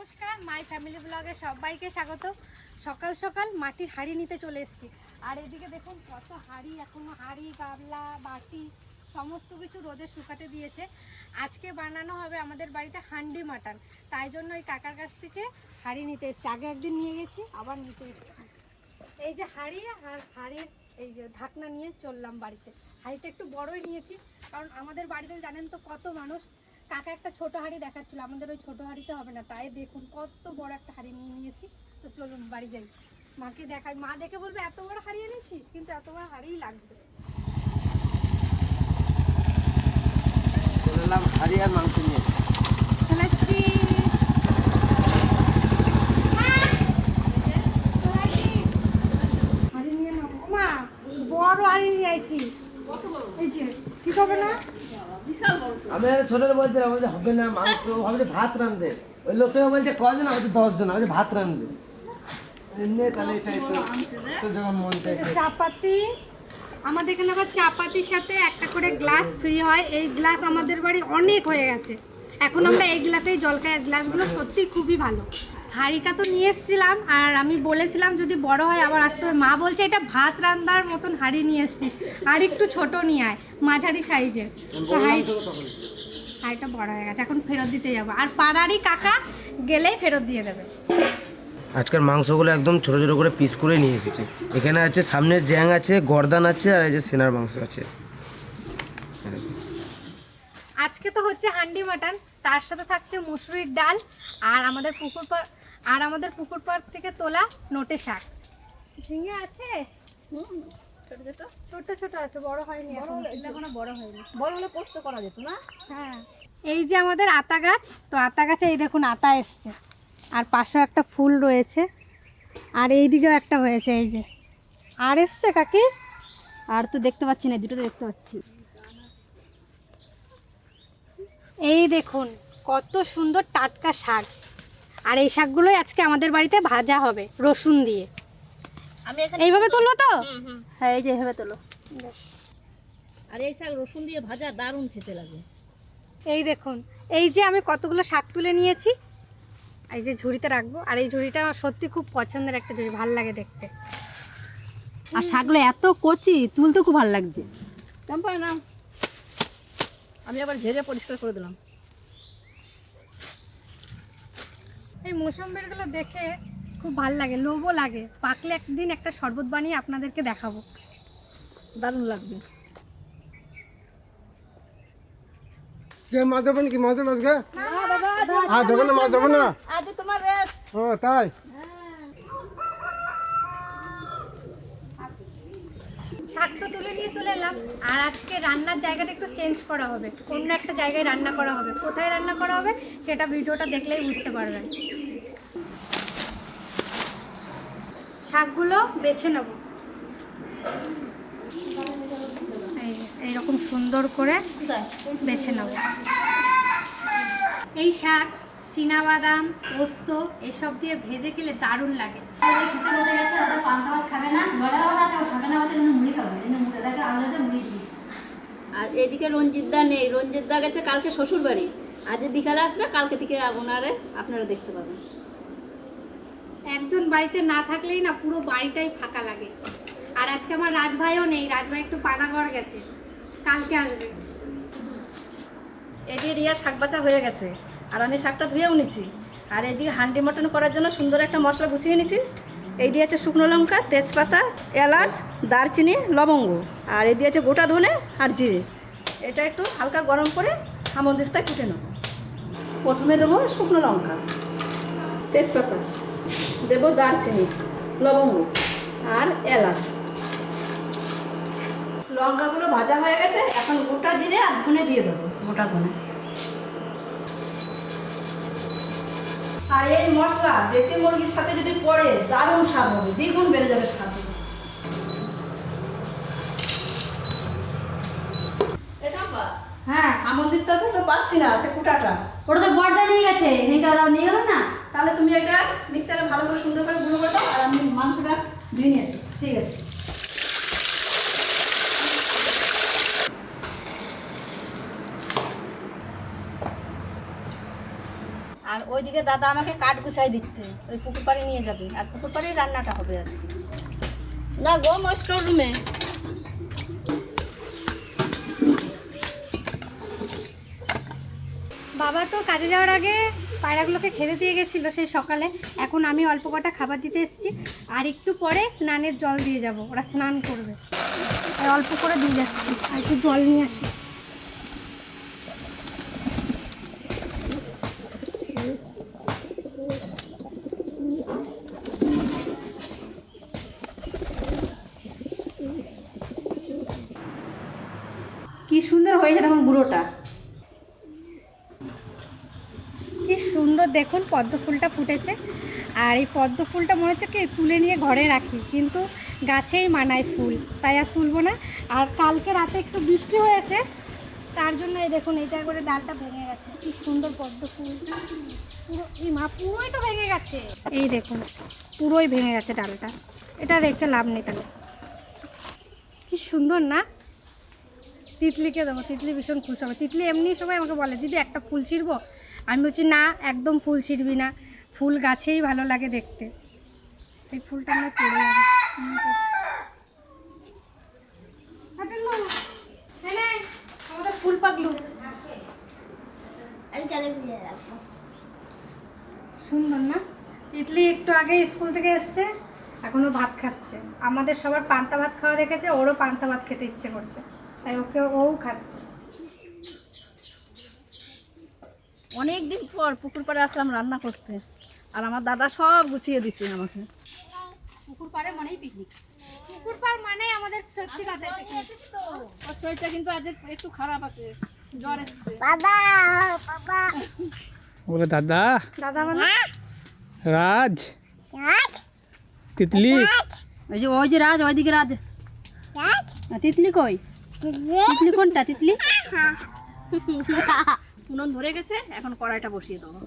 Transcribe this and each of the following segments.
নমস্কার, my family ব্লগে সবাইকে স্বাগত। সকাল সকাল মাটির হাঁড়ি নিতে চলে এসেছি। আর এদিকে দেখুন কত হাঁড়ি, এখনো হাঁড়ি, গামলা, বাটি সমস্ত কিছু রোদে শুকাতে দিয়েছে। আজকে বানানো হবে আমাদের বাড়িতে হান্ডি মাটন, তাই জন্য এই কাকার কাছ থেকে হাঁড়ি নিতে এসেছি। আগে একদিন নিয়ে গেছি, আবার নিতে এসেছি। এই যে হাঁড়ি আর হাঁড়ির এই যে ঢাকনা নিয়ে চললাম বাড়িতে। হাঁড়িটা একটু বড়ই নিয়েছি, কারণ আমাদের বাড়িতে জানেন তো কত মানুষ। কাকা একটা ছোট হাঁড়ি দেখাচ্ছিল, আমাদের ওই ছোট হাঁড়িতে হবে না, তাই দেখুন কত বড় একটা হাঁড়ি নিয়ে নিয়েছি। তো চলুন বাড়ি যাই, মাকে দেখাই। মা দেখে বলবে এত বড় হাঁড়ি এনেছিস, কিন্তু এত বড় হাঁড়িই লাগবে। চলে এলাম হাঁড়ি আর মাংস নিয়ে। চলে এসছি। হাঁড়ি নিয়ে নেবো মা, বড় হাঁড়ি নিয়ে আইছি। এই যে ঠিক হবে না? আমি ছোটরা বলছিলাম যে হবে না মাংস, ভাবছি ভাত রাঁধবে। ওই লোকটাও বলছে কজন, আমাদের 10 জন, আমাদের ভাত রাঁধবে। তাহলে এটাই তো যখন মন চাইছে। চাপাতি আমাদের এখানে আবার চাপাতির সাথে একটা করে গ্লাস ফ্রি হয়। এই গ্লাস আমাদের বাড়ি অনেক হয়ে গেছে, এখন আমরা এই গ্লাসেই জল খাই। গ্লাসগুলো সত্যি খুবই ভালো। হাঁড়িটা তো নিয়ে এসেছিলাম, আর আমি বলেছিলাম যদি বড় হয় আবার আসতে হবে। মা বলছে এটা ভাত রান্নার মতন হাঁড়ি নিয়ে এসছিস, আর একটু ছোট নিয়ে আয়, মাঝারি সাইজের। তো হাঁড়িটা বড় হয়ে গেছে, এখন ফেরত দিতে যাবো। আর পাড়ারই কাকা গেলেই ফেরত দিয়ে দেবে। আজকের মাংসগুলো একদম ছোট ছোট করে পিস করে নিয়ে এসেছি। এখানে আছে সামনের জ্যাং আছে, গর্দান আছে, আর এই যে সেনার মাংস আছে। আজকে তো হচ্ছে হান্ডি মাটন, তার সাথে থাকছে মুসুরির ডাল, আর আমাদের পুকুর পাড় থেকে তোলা নোটে শাক। ঝিঙে আছে, ছোট ছোট আছে, বড় হয়নি এখনো, বড় হয়নি। বড় হলে পোস্ত করা যেত না? হ্যাঁ, এই যে আমাদের আতা গাছ, তো আতা গাছে এই দেখুন আতা এসছে, আর পাশেও একটা ফুল রয়েছে, আর এই দিকেও একটা হয়েছে। এই যে আর এসছে কাকি, আর তো দেখতে পাচ্ছি না, দুটো তো দেখতে পাচ্ছি। এই দেখুন কত সুন্দর টাটকা শাক। আর এই শাকগুলোই আজকে আমাদের বাড়িতে ভাজা হবে রসুন দিয়ে। আমি এখানে এইভাবে তুলবো তো? হ্যাঁ, এই যে ভেবে তোলো। বেশ। আর এই শাক রসুন দিয়ে ভাজা দারুণ খেতে লাগে। এই দেখুন, এই যে আমি কতগুলো শাক তুলে নিয়েছি, এই যে ঝুড়িতে রাখবো। আর এই ঝুড়িটা আমার সত্যি খুব পছন্দের একটা ঝুড়ি, ভাল লাগে দেখতে। আর শাকগুলো এত কচি, তুলতে খুব ভালো লাগছে। চম্পা না, আমি আবার ঝেড়ে পরিষ্কার করে দিলাম। এই মৌসুমীগুলো দেখে খুব ভাল লাগে, লোভও লাগে। পাকলে একদিন একটা শরবত বানিয়ে আপনাদেরকে দেখাবো, দারুণ লাগবে। মাছ দেবো নাকি? মাছ দেবো আজকে? আর দেবো না, মাছ দেবো না। আজ তোমার রেস্ট। ও তাই? শাক তো তুলে নিয়ে চলে এলাম। আর আজকে রান্নার জায়গাটা একটু চেঞ্জ করা হবে, অন্য একটা জায়গায় রান্না করা হবে। কোথায় রান্না করা হবে সেটা ভিডিওটা দেখলেই বুঝতে পারবেন। শাকগুলো বেছে নেব, এইরকম সুন্দর করে বেছে নেব। এই শাক চীনাবাদাম, পোস্ত এসব দিয়ে ভেজে খেলে দারুণ লাগে। আর এদিকে রঞ্জিতদা নেই, রঞ্জিতদা গেছে কালকে শ্বশুর বাড়ি। আজ বিকালে আসবে, কালকে থেকে ওনারে আপনারা দেখতে পাবেন। একজন বাড়িতে না থাকলেই না পুরো বাড়িটাই ফাঁকা লাগে। আর আজকে আমার রাজভাইও নেই, রাজভাই একটু পানাগড় গেছে, কালকে আসবে। এদিকে রিয়ার শাক বাছা হয়ে গেছে, আর আমি শাকটা ধুয়েও নিচ্ছি। আর এদিকে হান্ডি মটন করার জন্য সুন্দর একটা মশলা গুছিয়ে নিচ্ছি। এই দিয়ে আছে শুকনো লঙ্কা, তেজপাতা, এলাচ, দারচিনি, লবঙ্গ, আর এই দিয়ে আছে গোটা ধনে আর জিরে। এটা একটু হালকা গরম করে হামদিস্তায় কুটে নেব। প্রথমে দেবো শুকনো লঙ্কা, তেজপাতা, দেবো দারচিনি, লবঙ্গ আর এলাচ। লঙ্কাগুলো ভাজা হয়ে গেছে, এখন গোটা জিরে আর ধনে দিয়ে দেবো, গোটা ধনে। আর এই মশলা দেশি মুরগির সাথে যদি পড়ে দারুণ স্বাদ হবে, দ্বিগুণ বেড়ে যাবে স্বাদ। হ্যাঁ, হামদিস্তা তো পাচ্ছি না, সে কুটাটা ওটা তো বড়দা নিয়ে গেছে, এটা ওরা নিয়ে গেল না। তাহলে তুমি এটা মিক্সচারে ভালো করে সুন্দর করে গুঁড়ো করে দাও, আর আমি মাংসটা ধুয়ে নিয়ে আসি। ঠিক আছে। আর ওই ওইদিকে দাদা আমাকে কাঠ গুছাই দিচ্ছে, ওই পুকুর পাড়ে নিয়ে যাবে, আর পুকুর পাড়ে রান্নাটা হবে আজকে। না গো, স্টোর রুমে। বাবা তো কাজে যাওয়ার আগে পায়রাগুলোকে খেতে দিয়ে গেছিলো সেই সকালে। এখন আমি অল্প কটা খাবার দিতে এসেছি, আর একটু পরে স্নানের জল দিয়ে যাব, ওরা স্নান করবে, আর অল্প করে দিয়ে যাচ্ছি। আর একটু জল নিয়ে আসি। কি সুন্দর হয়েছে তখন গুঁড়োটা। কি সুন্দর দেখুন পদ্ম ফুলটা ফুটেছে। আর এই পদ্ম ফুলটা মনে হচ্ছে কি তুলে নিয়ে ঘরে রাখি, কিন্তু গাছেই মানায় ফুল, তাই আর তুলবো না। আর কালকে রাতে একটু বৃষ্টি হয়েছে, তার জন্য এই দেখুন এইটা একবারে ডালটা ভেঙে গেছে। কি সুন্দর পদ্ম ফুলটা, পুরো এই মা পুরোই তো ভেঙে গেছে। এই দেখুন পুরোই ভেঙে গেছে ডালটা, এটা রেখে লাভ নেই। তাহলে কি সুন্দর না? তিতলিকে দেবো, তিতলি ভীষণ খুশি হবে। তিতলি এমনি সবাই আমাকে বলে দিদি একটা ফুল ছিঁড়বো, আমি বলছি না একদম ফুল ছিঁড়বি না, ফুল গাছেই ভালো লাগে দেখতে। এই ফুলটা আমরা পড়ে যাবে। আমাদের ফুল পাগলু সুন্দর না? তিতলি একটু আগে স্কুল থেকে এসছে, এখনো ভাত খাচ্ছে। আমাদের সবার পান্তা ভাত খাওয়া দেখেছে, ওরও পান্তা ভাত খেতে ইচ্ছে করছে, তাই ওকে ও খাচ্ছে। অনেক দিন পর পুকুর পাড়ে আসলাম রান্না করতে, আর আমার দাদা সব গুছিয়ে দিচ্ছে আমাকে। পুকুর পাড়ে মানেই পিকনিক, পুকুর পাড় মানে আমাদের সত্যি কথা পিকনিক। ওর শরীরটা কিন্তু আজ একটু খারাপ আছে, জ্বর এসছে। বলে দাদা দাদা মানে রাজ তিতলি ওই যে রাজ, ওইদিকে রাজ। তিতলি কই? তিতলি কোনটা? তিতলি উনুন ধরে গেছে, এখন কড়াইটা বসিয়ে দেবো।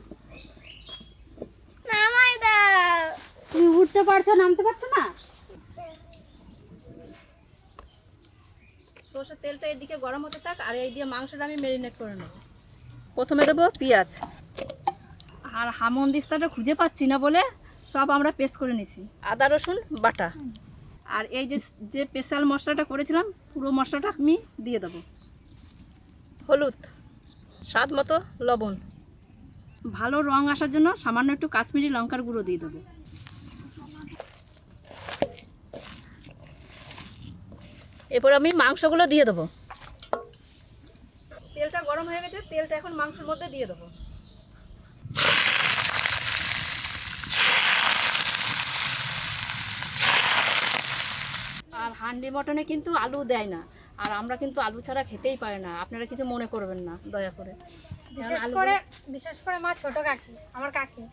তুমি উঠতে পারছো, নামতে পারছো না? সরষের তেলটা এদিকে গরম হতে থাক, আর এই দিয়ে মাংসটা আমি ম্যারিনেট করে নেব। প্রথমে দেবো পেঁয়াজ, আর হামন্দিস্তাটা খুঁজে পাচ্ছি না বলে সব আমরা পেস্ট করে নিছি। আদা রসুন বাটা, আর এই যে যে স্পেশাল মশলাটা করেছিলাম পুরো মশলাটা আমি দিয়ে দেবো। হলুদ, স্বাদ মতো লবণ, ভালো রং আসার জন্য সামান্য একটু কাশ্মীরি লঙ্কার গুঁড়ো দিয়ে দেবো। এরপর আমি মাংসগুলো দিয়ে দেবো। তেলটা গরম হয়ে গেছে, তেলটা এখন মাংসের মধ্যে দিয়ে দেবো। আর হান্ডি মটনে কিন্তু আলু দেয় না, আর আমরা কিন্তু আলু ছাড়া খেতেই পারি না, আপনারা কিছু মনে করবেন না দয়া করে। বিশেষ করে মা ছোট কাকি, আমার কাকি,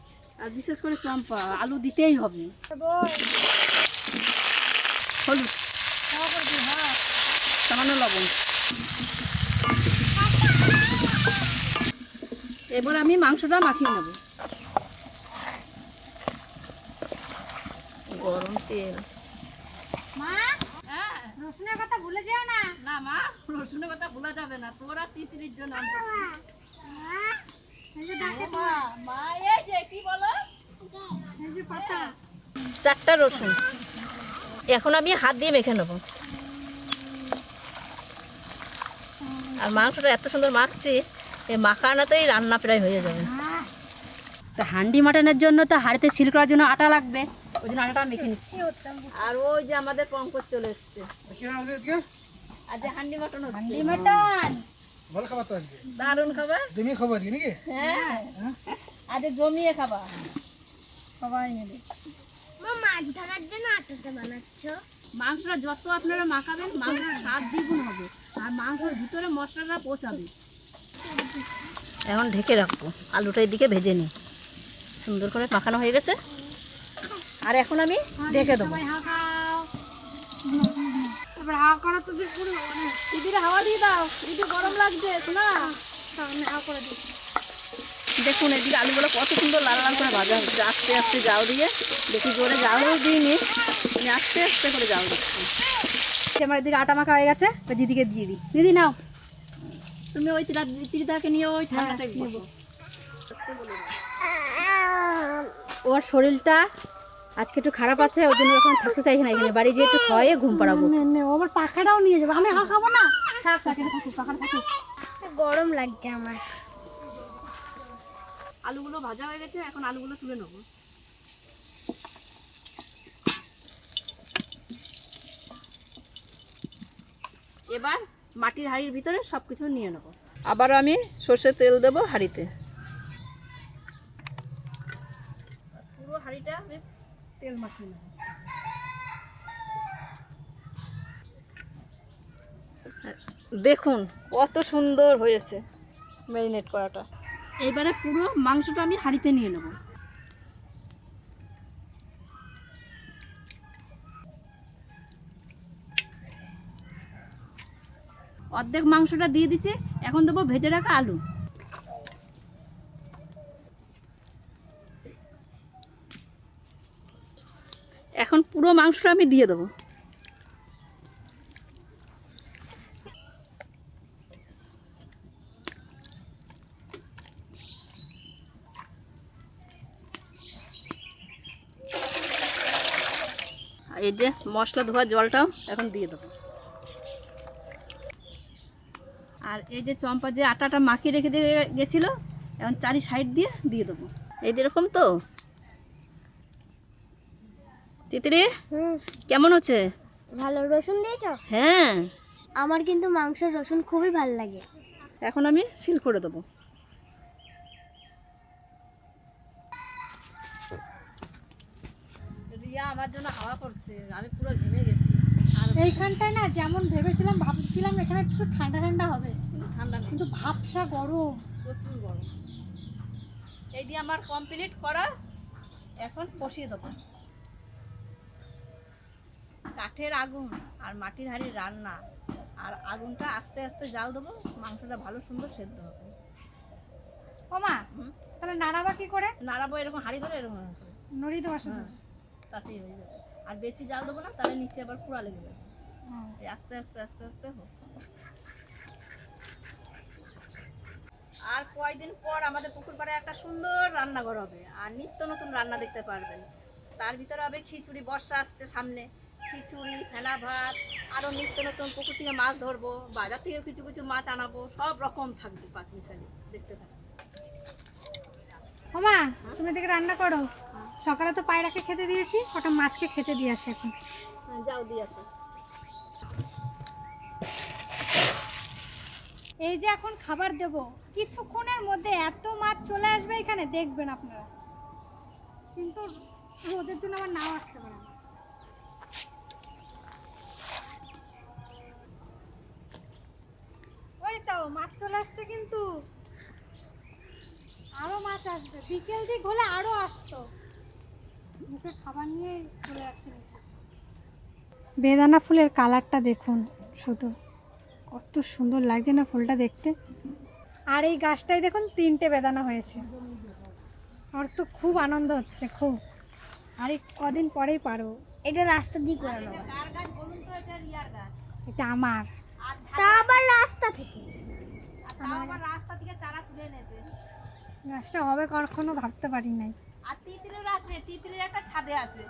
আর বিশেষ করে চম্পা, আলু দিতেই হবে। হলুদ, সামান্য লবণ। এবার আমি মাংসটা মাখিয়ে নেব। গরম তেল। মা রসুনের কথা ভুলে যেও না। না মা, রসুনের কথা ভোলা যাবে না, তোরা তিতলির জন্য। মা এই যে কি বলো, এই যে পাতা। 4টা রসুন এখন আমি হাত দিয়ে মেখে নেব। আর মাংসটা এত সুন্দর মাখছি, এই মাখানাতেই রান্না প্রায় হয়ে যাবে। তো হান্ডি মাটনের জন্য তো হাঁড়িতে ছিল করার জন্য আটা লাগবে, ওই জন্য আটাটা মেখে নিচ্ছি। আর ওই যে আমাদের পঙ্কজ চলে এসছে, আর যে হান্ডি মাটন হচ্ছে। হান্ডি মাটন ভালো খাবার তো আজকে, দারুণ খাবার, জমি খাবার নাকি? হ্যাঁ আজ জমিয়ে খাবার সবাই মিলে। মাছ ধরার জন্য আটাটা বানাচ্ছো? মাংসটা যত আপনারা মাখাবেন মাংসের স্বাদ দ্বিগুণ হবে, আর মাংসের ভিতরে মশলাটা পচাবে। এখন ঢেকে রাখবো, আলুটা এদিকে ভেজে নিই। সুন্দর করে মাখানো হয়ে গেছে, আর এখন আমি ঢেকে দেবো। এবার হাওয়া করা তো পুরো দিদিরা হাওয়া দিয়ে দাও, দিদি গরম লাগছে না? হাওয়া করে দিই। দেখুন এদিকে আলুগুলো কত সুন্দর লাল লাল করে ভাজা হচ্ছে। আস্তে আস্তে জাল দিয়ে, বেশি জোরে জালও দিইনি, আমি আস্তে আস্তে করে জাল দিচ্ছি। আমার এদিকে আটা মাখা হয়ে গেছে, দিদিকে দিয়ে দিই। দিদি নাও, তুমি ওই দিদিদাকে নিয়ে ওই ঠান্ডাটাই নেবো। ওর শরীরটা আজকে একটু খারাপ আছে, ওই জন্য এখন থাকতে চাইছে না এখানে, বাড়ি গিয়ে একটু খাওয়াইয়ে ঘুম পাড়াবো। ও আমার পাখাটাও নিয়ে যাবে, আমি খাবো না। থাক পাখাটা থাকুক, পাখাটা থাকুক। গরম লাগছে আমার। আলুগুলো ভাজা হয়ে গেছে, এখন আলুগুলো তুলে নেবো। এবার মাটির হাঁড়ির ভিতরে সব কিছু নিয়ে নেবো। আবার আমি সর্ষের তেল দেবো হাঁড়িতে। পুরো হাঁড়িটা আমি তেল মাখিয়ে নেব। দেখুন কত সুন্দর হয়েছে ম্যারিনেট করাটা। এইবারে পুরো মাংসটা আমি হাঁড়িতে নিয়ে নেব। অর্ধেক মাংসটা দিয়ে দিচ্ছে, এখন দেবো ভেজে রাখা আলু। এখন পুরো মাংসটা আমি দিয়ে দেবো। এই যে মশলা ধোয়া জলটাও এখন দিয়ে দেবো। আর এই যে চম্পা যে আটাটা মাখিয়ে রেখে দিয়ে গেছিলো, এখন চারি সাইড দিয়ে দেবো। এই যেরকম তো। তিতলি কেমন হচ্ছে? ভালো। রসুন দিয়েছো? হ্যাঁ, আমার কিন্তু মাংসের রসুন খুবই ভালো লাগে। এখন আমি সিল করে দেবো। রিয়া আমার জন্য হাওয়া করছে, আমি পুরো ঘেমে গেছি। আর এইখানটায় না যেমন ভেবেছিলাম, ভাবছিলাম এখানে একটু ঠান্ডা ঠান্ডা হবে, ঠান্ডা নেই, কিন্তু ভাবসা গরম, প্রচুর গরম। এই দিয়ে আমার কমপ্লিট করা, এখন কষিয়ে দেবো। কাঠের আগুন আর মাটির হাঁড়ির রান্না, আর আগুনটা আস্তে আস্তে জাল দেবো, মাংসটা ভালো সুন্দর সেদ্ধ হবে। ওমা তাহলে নাড়াবা কি করে? নাড়াবো এরকম হাঁড়ি ধরে, এরকম করে নড়িয়ে দেওয়া শুধু? তাতেই হয়ে যাবে। আর বেশি জাল দেবো না, তাহলে নিচে আবার পুরা লেগে যাবে। এই আস্তে আস্তে আস্তে আস্তে হোক। আর কয়েকদিন পর আমাদের পুকুর পাড়ে একটা সুন্দর রান্নাঘর হবে, আর নিত্য নতুন রান্না দেখতে পারবেন। তার ভিতরে হবে খিচুড়ি, বর্ষা আসছে সামনে, খিচুড়ি, ফেনা ভাত, আরও নিত্য নতুন পুকুর থেকে মাছ ধরবো, বাজার থেকেও কিছু কিছু মাছ আনাবো, সব রকম থাকবে পাঁচ মিশালি, দেখতে থাকবে। ওমা তুমি দেখে রান্না করো, সকালে তো পায়রাকে খেতে দিয়েছি, ওটা মাছকে খেতে দিয়ে আসে এখন। যাও দিয়ে আসো। এই যে এখন খাবার দেব, কিছুক্ষণের মধ্যে এত মাছ চলে আসবে এখানে, দেখবেন আপনারা। কিন্তু রোদের জন্য আবার নাও আসতে পারে না। ওই তো মাছ চলে আসছে, কিন্তু আরো মাছ আসবে, বিকেল দিক হলে আরো আসতো। মুখে খাবার নিয়ে চলে যাচ্ছে নিচে। বেদানা ফুলের কালারটা দেখুন শুধু, কত সুন্দর লাগছে না ফুলটা দেখতে। আর এই গাছটাই দেখুন 3টে বেদানা হয়েছে, আমার তো খুব আনন্দ হচ্ছে, খুব। আর এই কদিন পরেই পারবো। এটা রাস্তা দিয়ে করে নেবো। কার গাছ বলুন তো? এটা রিয়ার গাছ। এটা আমার। তা আবার রাস্তা থেকে, তাও আবার রাস্তা থেকে চারা তুলে এনেছে। গাছটা হবে কখনো ভাবতে পারি নাই। আর তিতলির আছে, তিতলির একটা ছাদে আছে,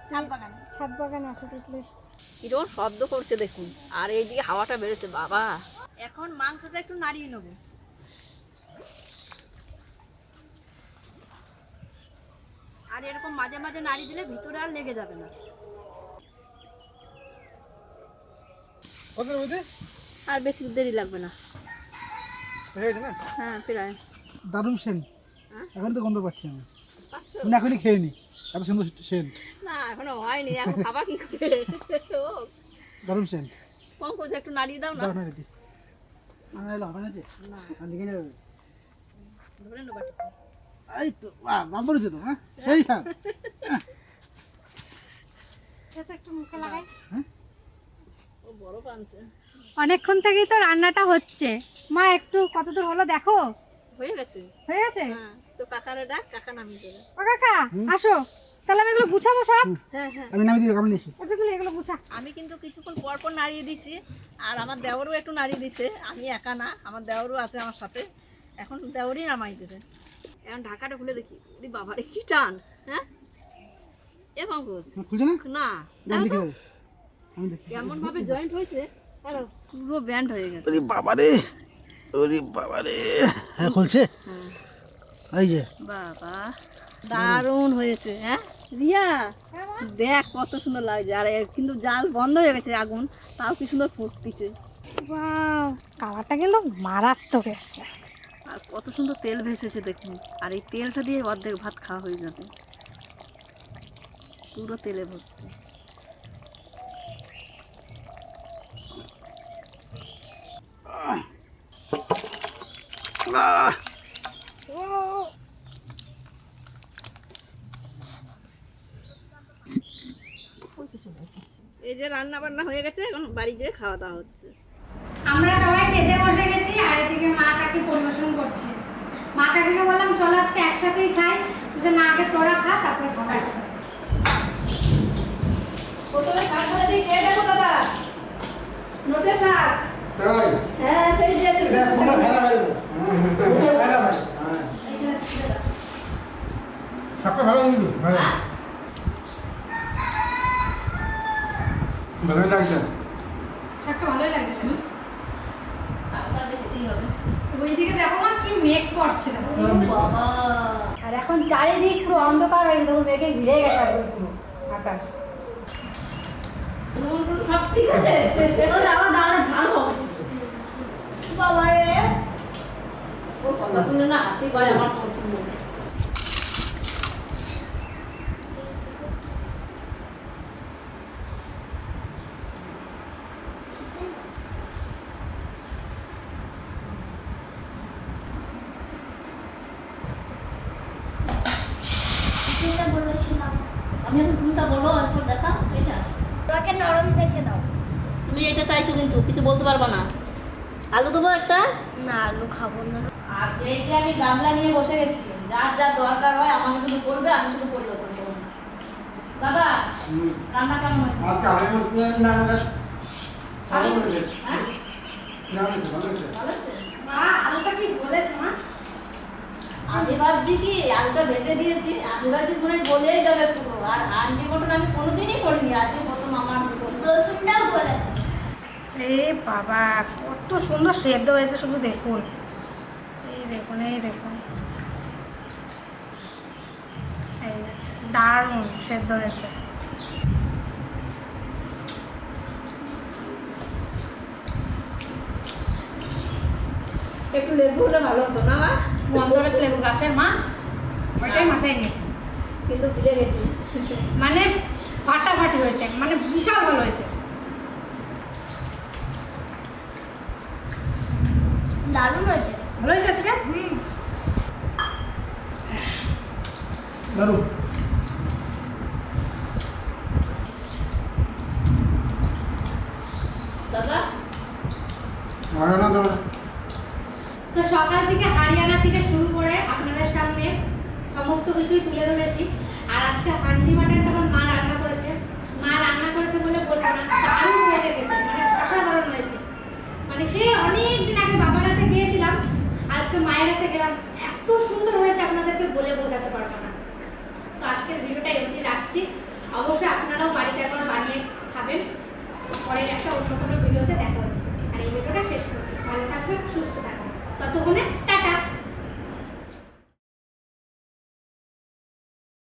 ছাদ বাগানে। ছাদ বাগানে আছে তিতলির। কিরকম শব্দ করছে দেখুন, আর এইদিকে হাওয়াটা বেড়েছে বাবা। এখন মাংসটা একটু নাড়িয়ে নেবো। আর এরকম মাঝে মাঝে নাড়িয়ে দিলে ভিতরে আর লেগে যাবে না। কতর মধ্যে আর বেশি দেরি লাগবে না। হয়ে গেছে না? হ্যাঁ প্রায়। দারুণ সেন্ট। হ্যাঁ? এখন তো গন্ধ পাচ্ছি আমি, পাচ্ছো? মানে এখনই খেয়ে নি, এত সুন্দর সেন্ট। না এখনো হয়নি, এখন খাবা কি করে? দারুণ সেন্ট। পঙ্কজ একটু নাড়িয়ে দাও না। দাও না রেডি, আমার এলো হবে না যে, না আর লেগে যাবে। ধরে নেবো একটু। এই তো বাম্পার হচ্ছে তো, হ্যাঁ সেই খান। এটা একটু মুখে লাগাই। ও বড় পানছে। অনেকক্ষণ থেকেই তো রান্নাটা হচ্ছে, মা একটু কতদূর হলো দেখো। হয়ে গেছে? হয়ে গেছে? হ্যাঁ, তো কাকারে ডাক, কাকা নামিয়ে দেবে। ও কাকা আসো, তাহলে আমি এগুলো গুছাবো সব। হ্যাঁ হ্যাঁ, আমি নামিয়ে দিই, আমি নিয়েছি। একটু তুলে এগুলো গুছা। আমি কিন্তু কিছুক্ষণ পর পর নাড়িয়ে দিচ্ছি, আর আমার দেওরও একটু নাড়িয়ে দিচ্ছে। আমি একা না, আমার দেওরও আছে আমার সাথে। এখন দেওরই নামাই দেবে। এখন ঢাকাটা খুলে দেখি, ওরে বাবারে কি টান, হ্যাঁ এ পঙ্কজ খুলছে না? না আমি দেখি দাও। আমি দেখি। এমন ভাবে জয়েন্ট হয়েছে আরে পুরো ব্যান্ড হয়ে গেছে। ওরে বাবারে, ওরে বাবারে। হ্যাঁ খুলছে। এই যে বাবা দারুণ হয়েছে। হ্যাঁ রিয়া দেখ কত সুন্দর লাগছে, আর এর কিন্তু জাল বন্ধ হয়ে গেছে আগুন, তাও কি সুন্দর ফুটতিছে। ওয়াও, কালারটা কিন্তু মারাত্মক এসছে। আর কত সুন্দর তেল ভেসেছে দেখুন, আর এই তেলটা দিয়ে অর্ধেক ভাত খাওয়া হয়ে যাবে, পুরো তেলে ভর্তি। এই যে রান্না বান্না হয়ে গেছে, এখন বাড়ি যেয়ে খাওয়া দাওয়া হচ্ছে। আমরা সবাই খেতে বসে গেছি, আর এদিকে মা কাকি পরিবেশন করছে। মা কাকিকে বললাম চলো আজকে একসাথেই খাই, যে না আগে তোরা খা তারপরে খাবো একসাথে। প্রথমে শাক ভাজা দিয়ে খেয়ে দেখো দাদা, নোটে শাক। তাই হ্যাঁ সেই দিয়ে দিচ্ছি। দেখ ফোনটা ফেলা ভাই। ওটা ফেলা ভাই। হ্যাঁ। সবটা ভালো কিন্তু ভালো। ভালোই লাগছে। শাকটা ভালোই লাগছে। তাহলে খেতেই হবে। ওইদিকে দেখো মা কি মেঘ করছে দেখো। বাবা, আর এখন চারিদিক পুরো অন্ধকার হয়ে গেছে, মেঘে ঘিরে গেছে একদম পুরো আকাশ। নুন টুন সব ঠিক আছে। আমার দাঁড়ে ঝাল হয়েছে বাবা রে, ওর কথা শুনে না হাসি পায় আমার পছন্দ। আমি এখন কোনটা বলো একটু দেখা, এটা তোমাকে নরম দেখে দাও। তুমি এটা চাইছো কিন্তু কিছু বলতে পারবা না। আলু দেবো একটা, না আলু খাবো না। আর এই যে আমি গামলা নিয়ে বসে গেছি, যার যা দরকার হয় আমাকে শুধু করবে, আমি শুধু পরিবেশন করবো। দাদা রান্না কেমন হয়েছে? আজকে আমি না না ভালো হয়েছে। হ্যাঁ না হয়েছে ভালো হয়েছে। ভালো হয়েছে? মা আলুটা কি বলেছ মা? আমি ভাবছি কি আলুটা ভেজে দিয়েছি, আমি ভাবছি মনে হয় গলেই যাবে পুরো, আর আন্টি মটন আমি কোনোদিনই করিনি, আজকে প্রথম আমার রসুনটাও বলেছে। এ বাবা কত সুন্দর সেদ্ধ হয়েছে, শুধু দেখুন, এই দেখুন, এই দেখুন, এই যে, দারুণ সেদ্ধ হয়েছে। একটু লেবু হলে ভালো হতো না মা, বন্দরের লেবু গাছের মা, ওইটাই মাথায় নেই, কিন্তু ভুলে গেছি। মানে ফাটাফাটি হয়েছে, মানে বিশাল ভালো হয়েছে। দারুণ হয়েছে। ভালো হয়েছে আজকে? দারুণ। দাদা ভালো না তো। তো সকাল থেকে হারিয়ানা থেকে শুরু করে আপনাদের সামনে সমস্ত কিছুই তুলে ধরেছি। আর আজকে হান্ডি মাটনটা আমার মা রান্না করেছে। মা রান্না করেছে বলে বলবো না, দারুণ হয়েছে খেতে, মানে অসাধারণ হয়েছে। মানে সে অনেক দিন আগে বাবার হাতে গিয়েছিলাম, আজকে মায়ের হাতে গেলাম, এত সুন্দর হয়েছে আপনাদেরকে বলে বোঝাতে পারবো না। তো আজকের ভিডিওটা এমনি রাখছি, অবশ্যই আপনারাও বাড়িতে একবার বানিয়ে খাবেন। পরের একটা অন্য কোনো ভিডিওতে দেখা হচ্ছে। আর এই ভিডিওটা শেষ করছি, ভালো থাকবেন, সুস্থ থাকবেন, ততক্ষণে